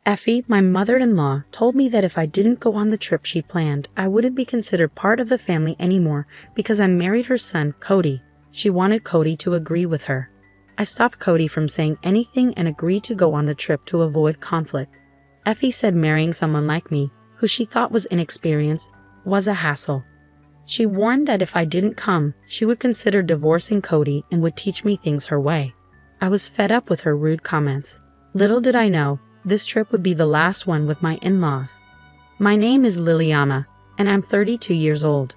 Effie, my mother-in-law, told me that if I didn't go on the trip she planned, I wouldn't be considered part of the family anymore because I married her son, Cody. She wanted Cody to agree with her. I stopped Cody from saying anything and agreed to go on the trip to avoid conflict. Effie said marrying someone like me, who she thought was inexperienced, was a hassle. She warned that if I didn't come, she would consider divorcing Cody and would teach me things her way. I was fed up with her rude comments. Little did I know, this trip would be the last one with my in-laws. My name is Liliana, and I'm 32 years old.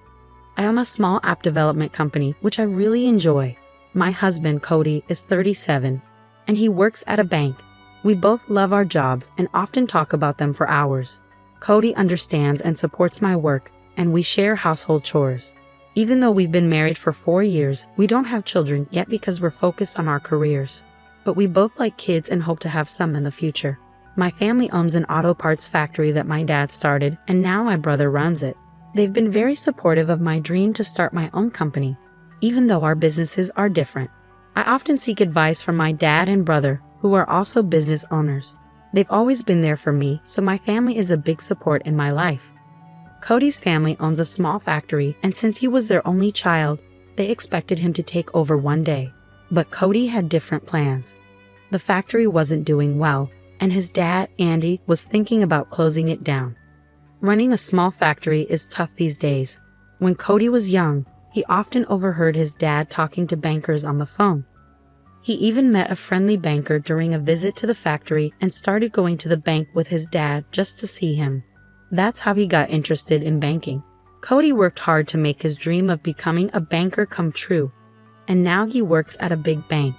I own a small app development company, which I really enjoy. My husband, Cody, is 37, and he works at a bank. We both love our jobs and often talk about them for hours. Cody understands and supports my work, and we share household chores. Even though we've been married for 4 years, we don't have children yet because we're focused on our careers. But we both like kids and hope to have some in the future. My family owns an auto parts factory that my dad started, and now my brother runs it. They've been very supportive of my dream to start my own company, even though our businesses are different. I often seek advice from my dad and brother, who are also business owners. They've always been there for me, so my family is a big support in my life. Cody's family owns a small factory, and since he was their only child, they expected him to take over one day. But Cody had different plans. The factory wasn't doing well, and his dad, Andy, was thinking about closing it down. Running a small factory is tough these days. When Cody was young, he often overheard his dad talking to bankers on the phone. He even met a friendly banker during a visit to the factory and started going to the bank with his dad just to see him. That's how he got interested in banking. Cody worked hard to make his dream of becoming a banker come true, and now he works at a big bank.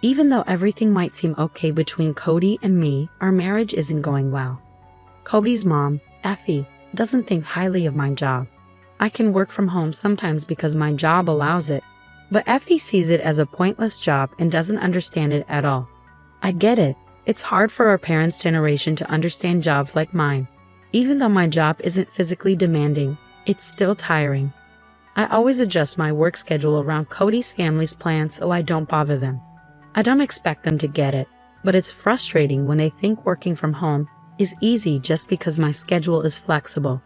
Even though everything might seem okay between Cody and me, our marriage isn't going well. Cody's mom, Effie, doesn't think highly of my job. I can work from home sometimes because my job allows it, but Effie sees it as a pointless job and doesn't understand it at all. I get it. It's hard for our parents' generation to understand jobs like mine. Even though my job isn't physically demanding, it's still tiring. I always adjust my work schedule around Cody's family's plans so I don't bother them. I don't expect them to get it, but it's frustrating when they think working from home is easy just because my schedule is flexible.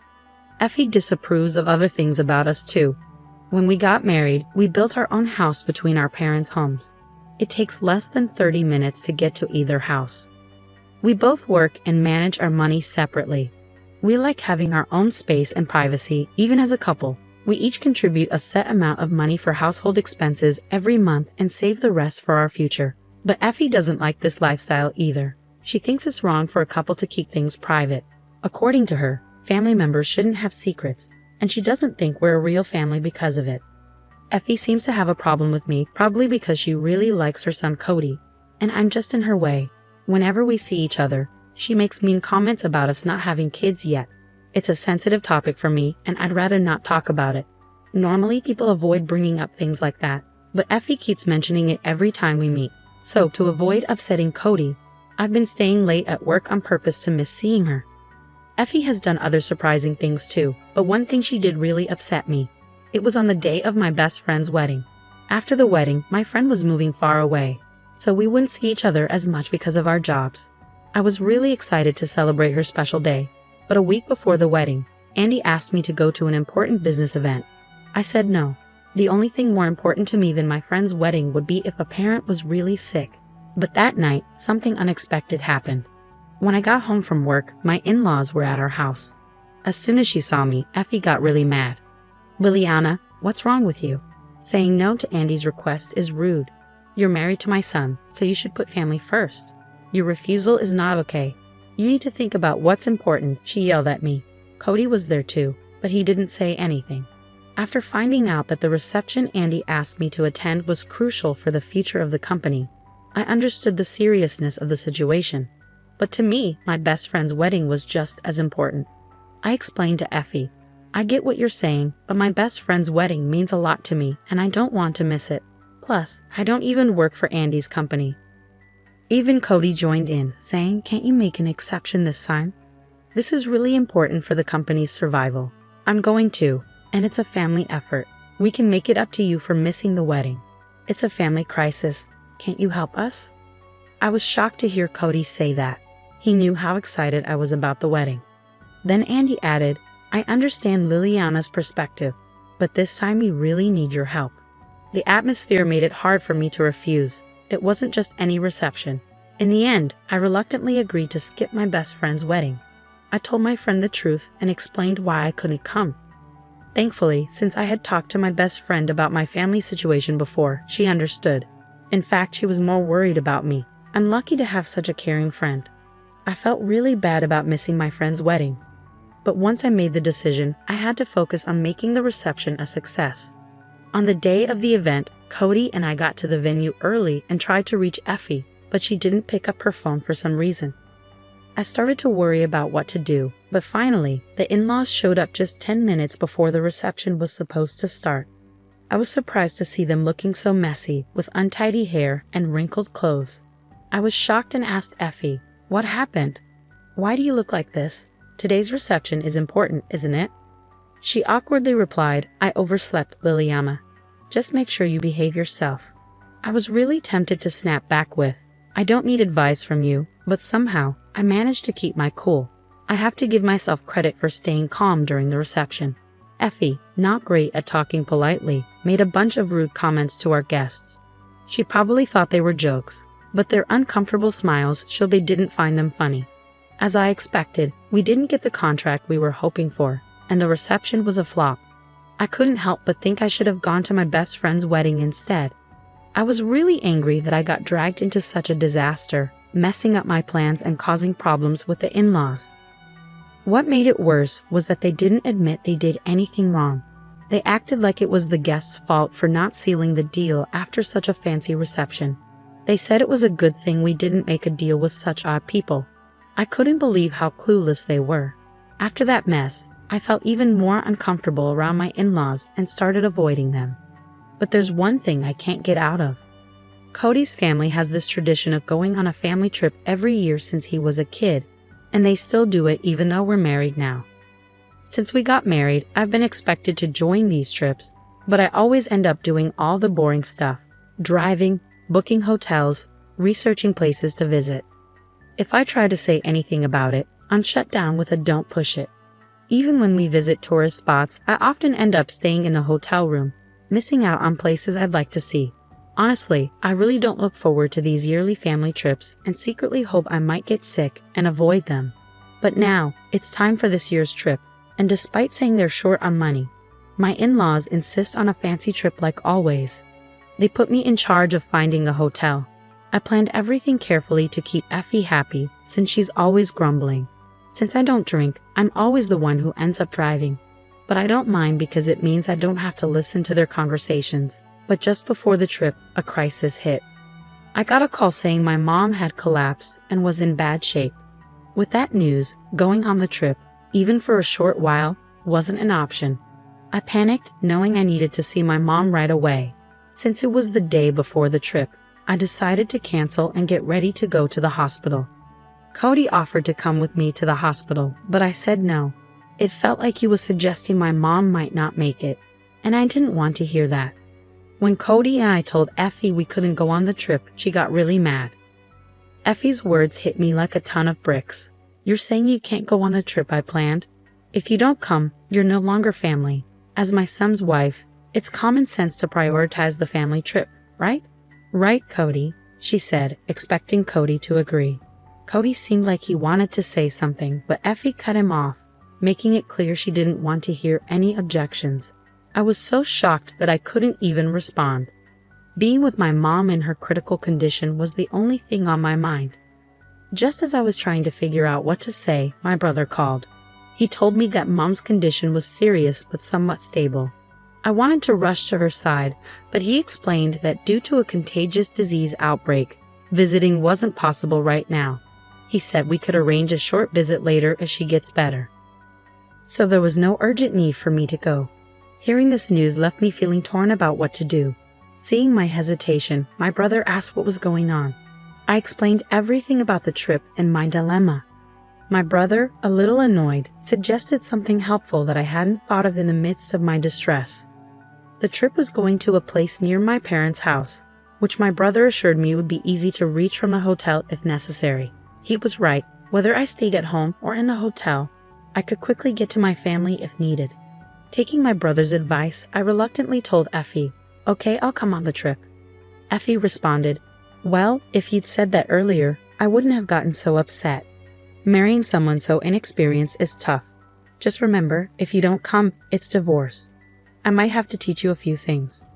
Effie disapproves of other things about us too. When we got married, we built our own house between our parents' homes. It takes less than 30 minutes to get to either house. We both work and manage our money separately. We like having our own space and privacy, even as a couple. We each contribute a set amount of money for household expenses every month and save the rest for our future. But Effie doesn't like this lifestyle either. She thinks it's wrong for a couple to keep things private. According to her, family members shouldn't have secrets, and she doesn't think we're a real family because of it. Effie seems to have a problem with me, probably because she really likes her son Cody, and I'm just in her way. Whenever we see each other, she makes mean comments about us not having kids yet. It's a sensitive topic for me, and I'd rather not talk about it. Normally, people avoid bringing up things like that, but Effie keeps mentioning it every time we meet. So, to avoid upsetting Cody, I've been staying late at work on purpose to miss seeing her. Effie has done other surprising things too, but one thing she did really upset me. It was on the day of my best friend's wedding. After the wedding, my friend was moving far away, so we wouldn't see each other as much because of our jobs. I was really excited to celebrate her special day, but a week before the wedding, Andy asked me to go to an important business event. I said no. The only thing more important to me than my friend's wedding would be if a parent was really sick. But that night, something unexpected happened. When I got home from work, my in-laws were at our house. As soon as she saw me, Effie got really mad. "Liliana, what's wrong with you? Saying no to Andy's request is rude. You're married to my son, so you should put family first. Your refusal is not okay. You need to think about what's important," she yelled at me. Cody was there too, but he didn't say anything. After finding out that the reception Andy asked me to attend was crucial for the future of the company, I understood the seriousness of the situation. But to me, my best friend's wedding was just as important. I explained to Effie, "I get what you're saying, but my best friend's wedding means a lot to me, and I don't want to miss it. Plus, I don't even work for Andy's company." Even Cody joined in, saying, "Can't you make an exception this time? This is really important for the company's survival." "I'm going to, and it's a family effort. We can make it up to you for missing the wedding. It's a family crisis. Can't you help us?" I was shocked to hear Cody say that. He knew how excited I was about the wedding. Then Andy added, "I understand Liliana's perspective, but this time we really need your help." The atmosphere made it hard for me to refuse. It wasn't just any reception. In the end, I reluctantly agreed to skip my best friend's wedding. I told my friend the truth and explained why I couldn't come. Thankfully, since I had talked to my best friend about my family situation before, she understood. In fact, she was more worried about me. I'm lucky to have such a caring friend. I felt really bad about missing my friend's wedding. But once I made the decision, I had to focus on making the reception a success. On the day of the event, Cody and I got to the venue early and tried to reach Effie, but she didn't pick up her phone for some reason. I started to worry about what to do, but finally, the in-laws showed up just 10 minutes before the reception was supposed to start. I was surprised to see them looking so messy, with untidy hair and wrinkled clothes. I was shocked and asked Effie, "What happened? Why do you look like this? Today's reception is important, isn't it?" She awkwardly replied, "I overslept, Liliana. Just make sure you behave yourself." I was really tempted to snap back with, "I don't need advice from you," but somehow, I managed to keep my cool. I have to give myself credit for staying calm during the reception. Effie, not great at talking politely, made a bunch of rude comments to our guests. She probably thought they were jokes, but their uncomfortable smiles showed they didn't find them funny. As I expected, we didn't get the contract we were hoping for, and the reception was a flop. I couldn't help but think I should have gone to my best friend's wedding instead. I was really angry that I got dragged into such a disaster, messing up my plans and causing problems with the in-laws. What made it worse was that they didn't admit they did anything wrong. They acted like it was the guests' fault for not sealing the deal after such a fancy reception. They said it was a good thing we didn't make a deal with such odd people. I couldn't believe how clueless they were. After that mess, I felt even more uncomfortable around my in-laws and started avoiding them. But there's one thing I can't get out of. Cody's family has this tradition of going on a family trip every year since he was a kid, and they still do it even though we're married now. Since we got married, I've been expected to join these trips, but I always end up doing all the boring stuff: driving, booking hotels, researching places to visit. If I try to say anything about it, I'm shut down with a "don't push it." Even when we visit tourist spots, I often end up staying in a hotel room, missing out on places I'd like to see. Honestly, I really don't look forward to these yearly family trips and secretly hope I might get sick and avoid them. But now, it's time for this year's trip, and despite saying they're short on money, my in-laws insist on a fancy trip like always. They put me in charge of finding a hotel. I planned everything carefully to keep Effie happy since she's always grumbling. Since I don't drink, I'm always the one who ends up driving. But I don't mind because it means I don't have to listen to their conversations. But just before the trip, a crisis hit. I got a call saying my mom had collapsed and was in bad shape. With that news, going on the trip, even for a short while, wasn't an option. I panicked, knowing I needed to see my mom right away. Since it was the day before the trip, I decided to cancel and get ready to go to the hospital. Cody offered to come with me to the hospital, but I said no. It felt like he was suggesting my mom might not make it, and I didn't want to hear that. When Cody and I told Effie we couldn't go on the trip, she got really mad. Effie's words hit me like a ton of bricks. "You're saying you can't go on the trip I planned? If you don't come, you're no longer family. As my son's wife, it's common sense to prioritize the family trip, right?" "Right, Cody," she said, expecting Cody to agree. Cody seemed like he wanted to say something, but Effie cut him off, making it clear she didn't want to hear any objections. I was so shocked that I couldn't even respond. Being with my mom in her critical condition was the only thing on my mind. Just as I was trying to figure out what to say, my brother called. He told me that Mom's condition was serious but somewhat stable. I wanted to rush to her side, but he explained that due to a contagious disease outbreak, visiting wasn't possible right now. He said we could arrange a short visit later as she gets better. So there was no urgent need for me to go. Hearing this news left me feeling torn about what to do. Seeing my hesitation, my brother asked what was going on. I explained everything about the trip and my dilemma. My brother, a little annoyed, suggested something helpful that I hadn't thought of in the midst of my distress. The trip was going to a place near my parents' house, which my brother assured me would be easy to reach from the hotel if necessary. He was right. Whether I stayed at home or in the hotel, I could quickly get to my family if needed. Taking my brother's advice, I reluctantly told Effie, "Okay, I'll come on the trip." Effie responded, "Well, if you'd said that earlier, I wouldn't have gotten so upset. Marrying someone so inexperienced is tough. Just remember, if you don't come, it's divorce. I might have to teach you a few things."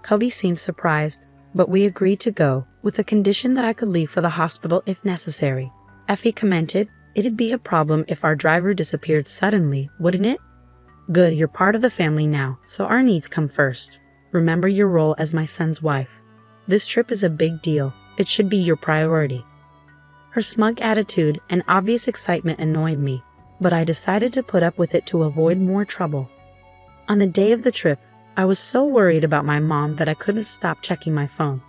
Cody seemed surprised, but we agreed to go, with the condition that I could leave for the hospital if necessary. Effie commented, "It'd be a problem if our driver disappeared suddenly, wouldn't it? Good, you're part of the family now, so our needs come first. Remember your role as my son's wife. This trip is a big deal. It should be your priority." Her smug attitude and obvious excitement annoyed me, but I decided to put up with it to avoid more trouble. On the day of the trip, I was so worried about my mom that I couldn't stop checking my phone.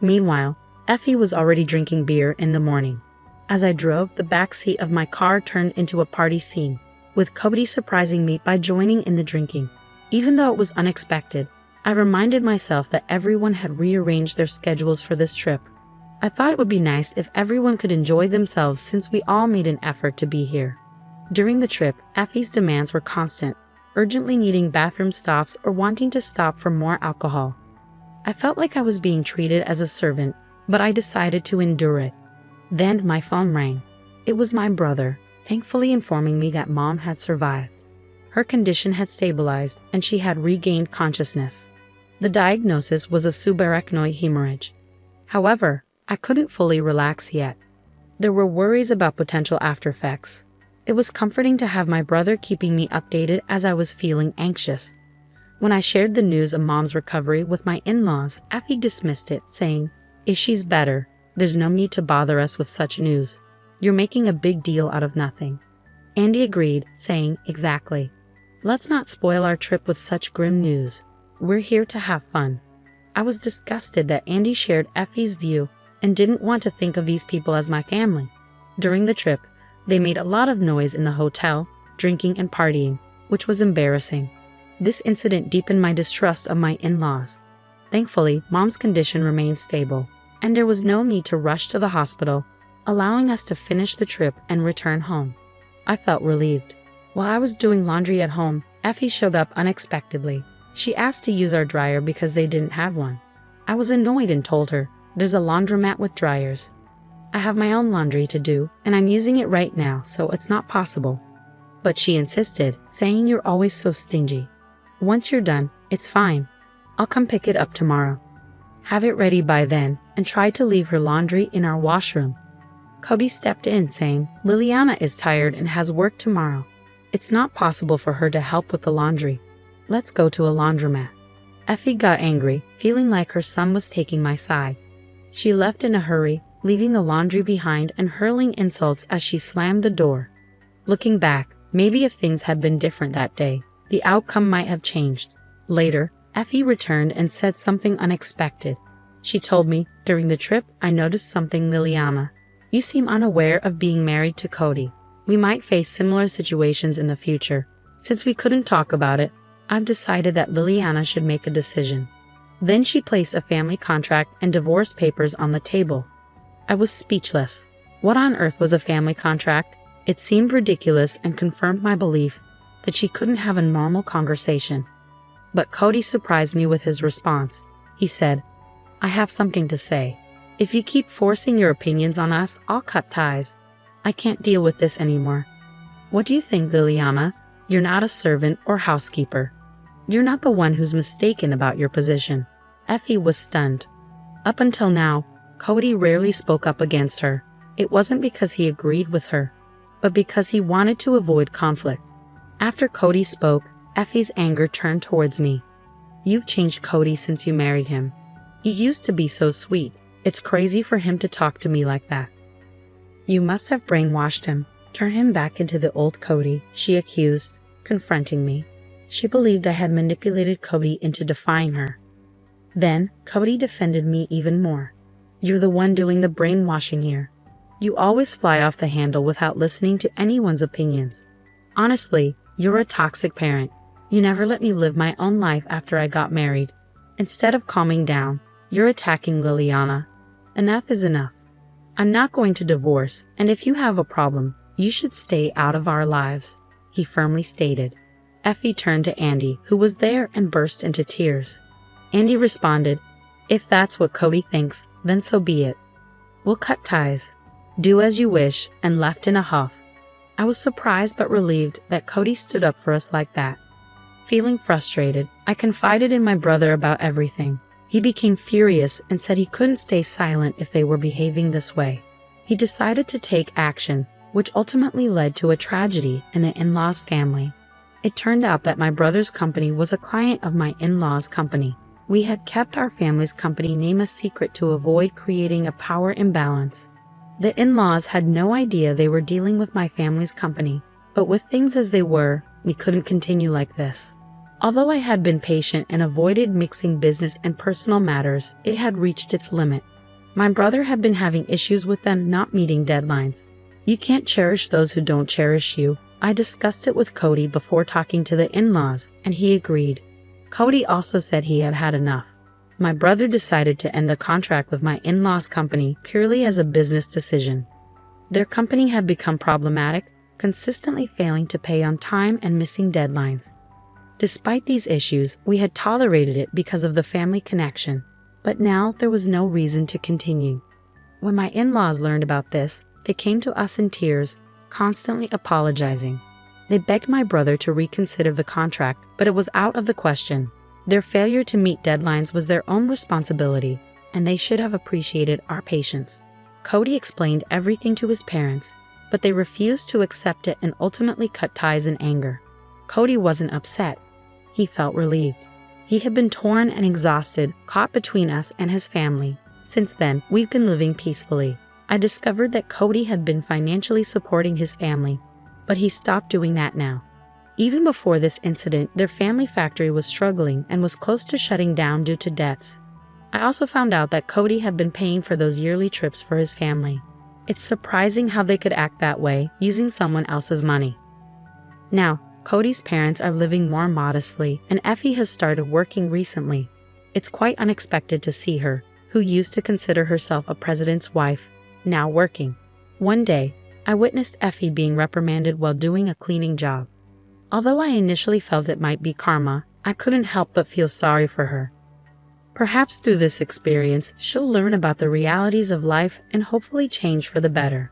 Meanwhile, Effie was already drinking beer in the morning. As I drove, the back seat of my car turned into a party scene, with Cody surprising me by joining in the drinking. Even though it was unexpected, I reminded myself that everyone had rearranged their schedules for this trip. I thought it would be nice if everyone could enjoy themselves since we all made an effort to be here. During the trip, Effie's demands were constant, urgently needing bathroom stops or wanting to stop for more alcohol. I felt like I was being treated as a servant, but I decided to endure it. Then my phone rang. It was my brother, thankfully informing me that Mom had survived. Her condition had stabilized and she had regained consciousness. The diagnosis was a subarachnoid hemorrhage. However, I couldn't fully relax yet. There were worries about potential aftereffects. It was comforting to have my brother keeping me updated as I was feeling anxious. When I shared the news of Mom's recovery with my in-laws, Effie dismissed it, saying, "If she's better, there's no need to bother us with such news. You're making a big deal out of nothing." Andy agreed, saying, "Exactly. Let's not spoil our trip with such grim news. We're here to have fun." I was disgusted that Andy shared Effie's view and didn't want to think of these people as my family. During the trip, they made a lot of noise in the hotel, drinking and partying, which was embarrassing. This incident deepened my distrust of my in-laws. Thankfully, Mom's condition remained stable, and there was no need to rush to the hospital, allowing us to finish the trip and return home. I felt relieved. While I was doing laundry at home, Effie showed up unexpectedly. She asked to use our dryer because they didn't have one. I was annoyed and told her, "There's a laundromat with dryers. I have my own laundry to do, and I'm using it right now, so it's not possible." But she insisted, saying, "You're always so stingy. Once you're done, it's fine. I'll come pick it up tomorrow. Have it ready by then," and tried to leave her laundry in our washroom. Cody stepped in, saying, "Liliana is tired and has work tomorrow. It's not possible for her to help with the laundry. Let's go to a laundromat." Effie got angry, feeling like her son was taking my side. She left in a hurry, leaving the laundry behind and hurling insults as she slammed the door. Looking back, maybe if things had been different that day, the outcome might have changed. Later, Effie returned and said something unexpected. She told me, "During the trip, I noticed something, Liliana. You seem unaware of being married to Cody. We might face similar situations in the future. Since we couldn't talk about it, I've decided that Liliana should make a decision." Then she placed a family contract and divorce papers on the table. I was speechless. What on earth was a family contract? It seemed ridiculous and confirmed my belief that she couldn't have a normal conversation. But Cody surprised me with his response. He said, "I have something to say. If you keep forcing your opinions on us, I'll cut ties. I can't deal with this anymore. What do you think, Liliana? You're not a servant or housekeeper. You're not the one who's mistaken about your position." Effie was stunned. Up until now, Cody rarely spoke up against her. It wasn't because he agreed with her, but because he wanted to avoid conflict. After Cody spoke, Effie's anger turned towards me. "You've changed Cody since you married him. He used to be so sweet. It's crazy for him to talk to me like that." "You must have brainwashed him. Turn him back into the old Cody," she accused, confronting me. She believed I had manipulated Cody into defying her. Then, Cody defended me even more. "You're the one doing the brainwashing here. You always fly off the handle without listening to anyone's opinions. Honestly, you're a toxic parent. You never let me live my own life after I got married. Instead of calming down, you're attacking Liliana. Enough is enough." I'm not going to divorce, and if you have a problem, you should stay out of our lives, he firmly stated. Effie turned to Andy, who was there, and burst into tears. Andy responded, "If that's what Cody thinks, then so be it. We'll cut ties. Do as you wish," and left in a huff. I was surprised but relieved that Cody stood up for us like that. Feeling frustrated, I confided in my brother about everything. He became furious and said he couldn't stay silent if they were behaving this way. He decided to take action, which ultimately led to a tragedy in the in-laws' family. It turned out that my brother's company was a client of my in-laws' company. We had kept our family's company name a secret to avoid creating a power imbalance. The in-laws had no idea they were dealing with my family's company, but with things as they were, we couldn't continue like this. Although I had been patient and avoided mixing business and personal matters, it had reached its limit. My brother had been having issues with them not meeting deadlines. You can't cherish those who don't cherish you. I discussed it with Cody before talking to the in-laws, and he agreed. Cody also said he had had enough. My brother decided to end the contract with my in-laws' company purely as a business decision. Their company had become problematic, consistently failing to pay on time and missing deadlines. Despite these issues, we had tolerated it because of the family connection, but now there was no reason to continue. When my in-laws learned about this, they came to us in tears, constantly apologizing. They begged my brother to reconsider the contract, but it was out of the question. Their failure to meet deadlines was their own responsibility, and they should have appreciated our patience. Cody explained everything to his parents, but they refused to accept it and ultimately cut ties in anger. Cody wasn't upset. He felt relieved. He had been torn and exhausted, caught between us and his family. Since then, we've been living peacefully. I discovered that Cody had been financially supporting his family, but he stopped doing that now. Even before this incident, their family factory was struggling and was close to shutting down due to debts. I also found out that Cody had been paying for those yearly trips for his family. It's surprising how they could act that way, using someone else's money. Now, Cody's parents are living more modestly, and Effie has started working recently. It's quite unexpected to see her, who used to consider herself a president's wife, now working. One day, I witnessed Effie being reprimanded while doing a cleaning job. Although I initially felt it might be karma, I couldn't help but feel sorry for her. Perhaps through this experience, she'll learn about the realities of life and hopefully change for the better.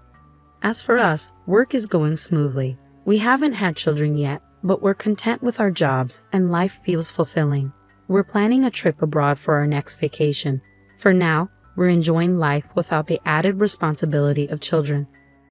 As for us, work is going smoothly. We haven't had children yet, but we're content with our jobs and life feels fulfilling. We're planning a trip abroad for our next vacation. For now, we're enjoying life without the added responsibility of children.